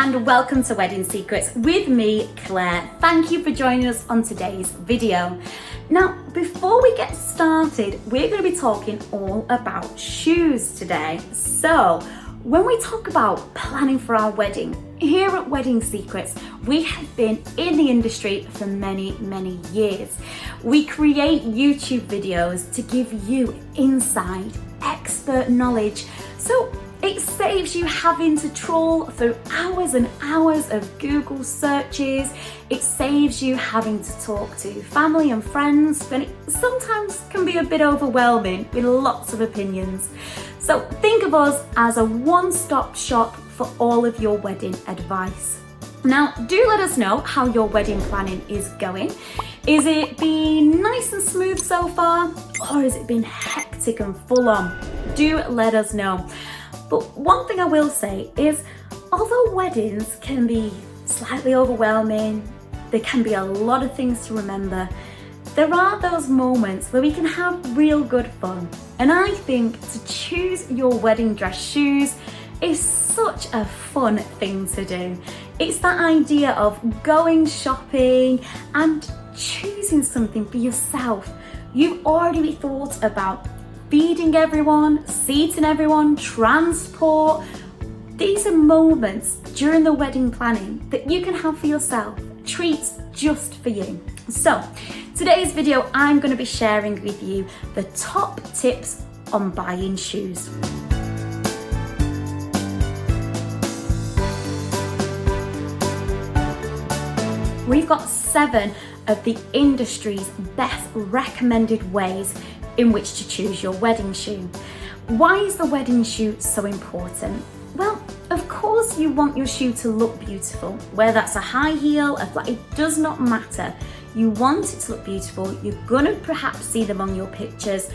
and welcome to Wedding Secrets with me, Claire. Thank you for joining us on today's video. Now, before we get started, we're going to be talking all about shoes today. So, when we talk about planning for our wedding, here at Wedding Secrets, we have been in the industry for many years. We create YouTube videos to give you inside, expert knowledge, so it saves you having to trawl through hours and hours of Google searches. It saves you having to talk to family and friends when it sometimes can be a bit overwhelming with lots of opinions. So think of us as a one-stop shop for all of your wedding advice. Now, do let us know how your wedding planning is going. Is it been nice and smooth so far, or has it been hectic and full on? Do let us know. But one thing I will say is, although weddings can be slightly overwhelming, there can be a lot of things to remember, there are those moments where we can have real good fun. And I think to choose your wedding dress shoes is such a fun thing to do. It's that idea of going shopping and choosing something for yourself. You've already thought about feeding everyone, seating everyone, transport. These are moments during the wedding planning that you can have for yourself, treats just for you. So, today's video, I'm going to be sharing with you the top tips on buying shoes. We've got 7 of the industry's best recommended ways in which to choose your wedding shoe. Why is the wedding shoe so important? Well, of course you want your shoe to look beautiful. Whether that's a high heel, a flat, it does not matter. You want it to look beautiful. You're gonna perhaps see them on your pictures,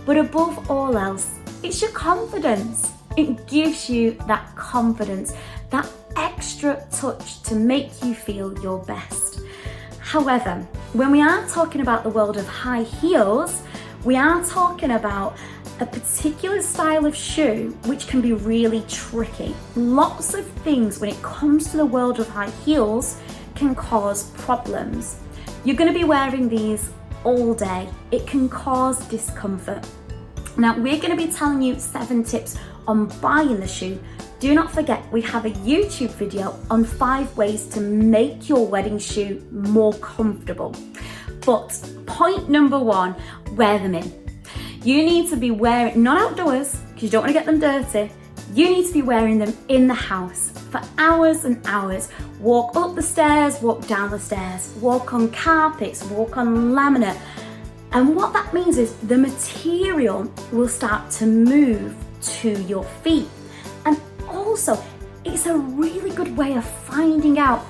but above all else, it's your confidence. It gives you that confidence, that extra touch to make you feel your best. However, when we are talking about the world of high heels, we are talking about a particular style of shoe which can be really tricky. Lots of things when it comes to the world of high heels can cause problems. You're going to be wearing these all day. It can cause discomfort. Now, we're going to be telling you 7 tips on buying the shoe. Do not forget, we have a YouTube video on 5 ways to make your wedding shoe more comfortable. But point number 1, wear them in. You need to be wearing, not outdoors, because you don't want to get them dirty. You need to be wearing them in the house for hours and hours. Walk up the stairs, walk down the stairs, walk on carpets, walk on laminate. And what that means is the material will start to move to your feet. And also, it's a really good way of finding out,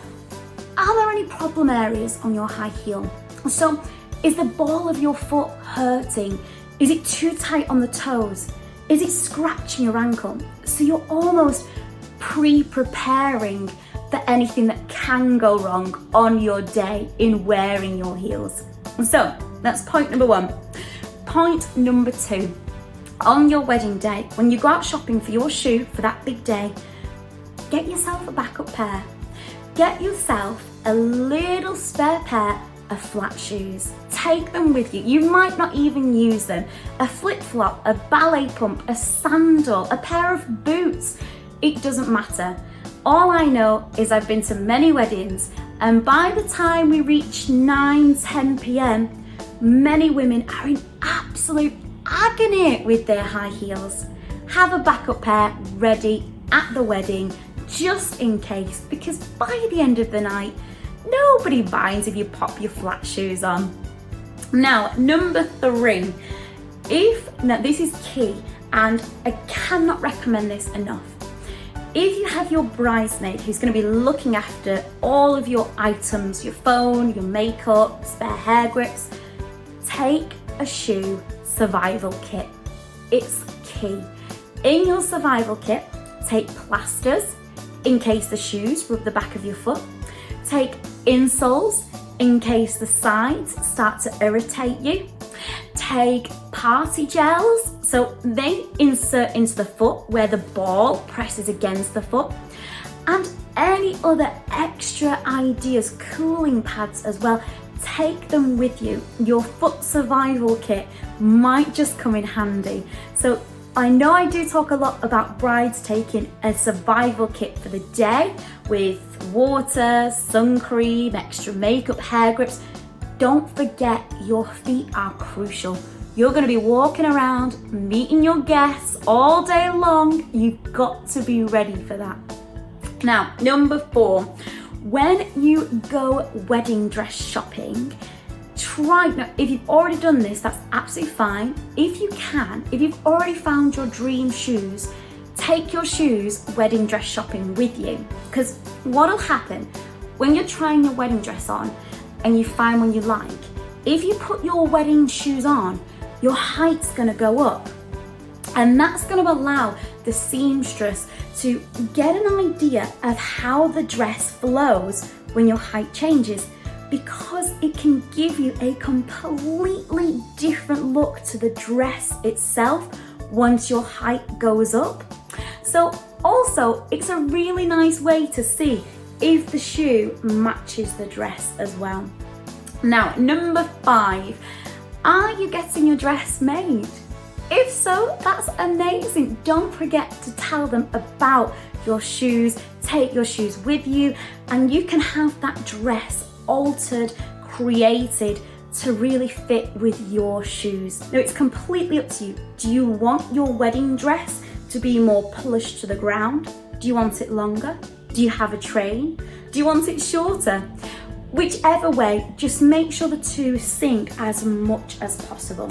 are there any problem areas on your high heel? So, is the ball of your foot hurting? Is it too tight on the toes? Is it scratching your ankle? So you're almost pre-preparing for anything that can go wrong on your day in wearing your heels. So that's point number 1. Point number 2, on your wedding day, when you go out shopping for your shoe for that big day, get yourself a backup pair. Get yourself a little spare pair of flat shoes. Take them with you. You might not even use them. A flip-flop, a ballet pump, a sandal, a pair of boots. It doesn't matter. All I know is I've been to many weddings, and by the time we reach 9-10 p.m, many women are in absolute agony with their high heels. Have a backup pair ready at the wedding just in case, because by the end of the night, nobody minds if you pop your flat shoes on. Now, number 3, now this is key, and I cannot recommend this enough. If you have your bridesmaid who's going to be looking after all of your items, your phone, your makeup, spare hair grips, take a shoe survival kit. It's key. In your survival kit, take plasters in case the shoes rub the back of your foot. Take insoles in case the sides start to irritate you. Take party gels, so they insert into the foot where the ball presses against the foot. And any other extra ideas, cooling pads as well, take them with you. Your foot survival kit might just come in handy. So I know I do talk a lot about brides taking a survival kit for the day with water, sun cream, extra makeup, hair grips. Don't forget, your feet are crucial. You're going to be walking around, meeting your guests all day long. You've got to be ready for that. Now, number 4, when you go wedding dress shopping, now, if you've already done this, that's absolutely fine. If you can, if you've already found your dream shoes, take your shoes wedding dress shopping with you. Because what'll happen when you're trying your wedding dress on and you find one you like, if you put your wedding shoes on, your height's gonna go up. And that's gonna allow the seamstress to get an idea of how the dress flows when your height changes, because it can give you a completely different look to the dress itself once your height goes up. So also, it's a really nice way to see if the shoe matches the dress as well. Now, number 5, are you getting your dress made? If so, that's amazing. Don't forget to tell them about your shoes. Take your shoes with you, and you can have that dress altered, created to really fit with your shoes. Now, it's completely up to you. Do you want your wedding dress to be more plush to the ground? Do you want it longer? Do you have a train? Do you want it shorter? Whichever way, just make sure the two sync as much as possible.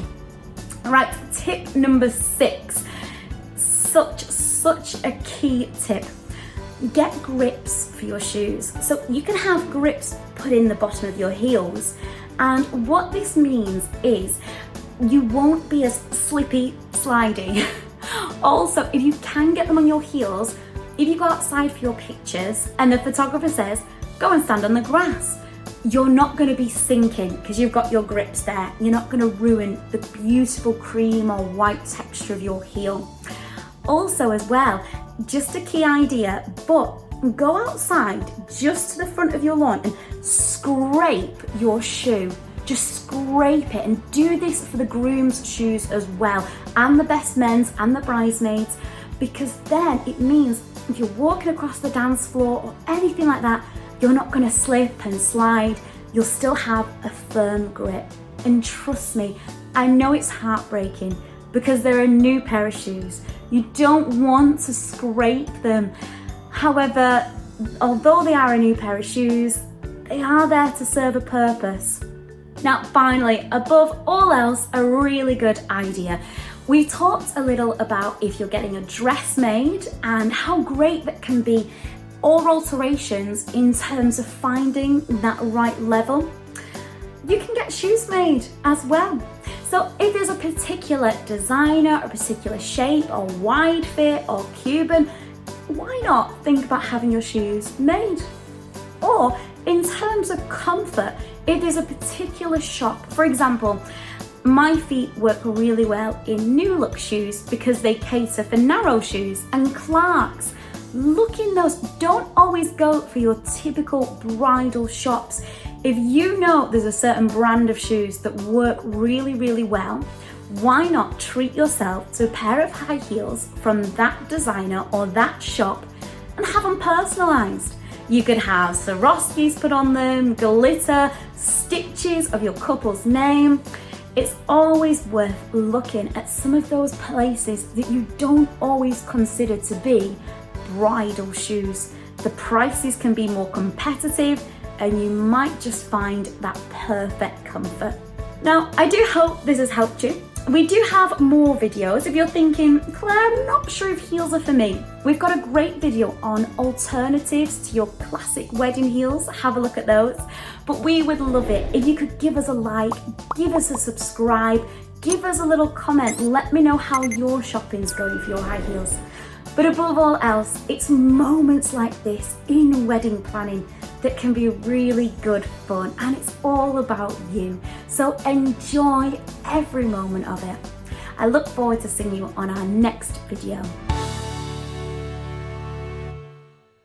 All right, tip number 6, such a key tip. Get grips for your shoes. So you can have grips put in the bottom of your heels, and what this means is you won't be as slippy, slidey. Also, if you can get them on your heels, if you go outside for your pictures and the photographer says, go and stand on the grass, you're not going to be sinking because you've got your grips there. You're not going to ruin the beautiful cream or white texture of your heel. Also as well, just a key idea, but go outside just to the front of your lawn and scrape your shoe. Just scrape it, and do this for the groom's shoes as well, and the best men's and the bridesmaids, because then it means if you're walking across the dance floor or anything like that, you're not going to slip and slide. You'll still have a firm grip. And trust me, I know it's heartbreaking because they're a new pair of shoes. You don't want to scrape them. However, although they are a new pair of shoes, they are there to serve a purpose. Now, finally, above all else, a really good idea. We talked a little about if you're getting a dress made and how great that can be, or alterations in terms of finding that right level. You can get shoes made as well. So if there's a particular designer, a particular shape, or wide fit, or Cuban, why not think about having your shoes made? Or in terms of comfort, if there's a particular shop, for example, my feet work really well in new look shoes because they cater for narrow shoes and Clarks. Look in those. Don't always go for your typical bridal shops. If you know there's a certain brand of shoes that work really, really well, why not treat yourself to a pair of high heels from that designer or that shop and have them personalized? You could have Swarovskis put on them, glitter, stitches of your couple's name. It's always worth looking at some of those places that you don't always consider to be bridal shoes. The prices can be more competitive and you might just find that perfect comfort. Now, I do hope this has helped you. We do have more videos. If you're thinking, Claire, I'm not sure if heels are for me, we've got a great video on alternatives to your classic wedding heels. Have a look at those. But we would love it if you could give us a like, give us a subscribe, give us a little comment. Let me know how your shopping's going for your high heels. But above all else, it's moments like this in wedding planning that can be really good fun, and it's all about you. So enjoy every moment of it. I look forward to seeing you on our next video.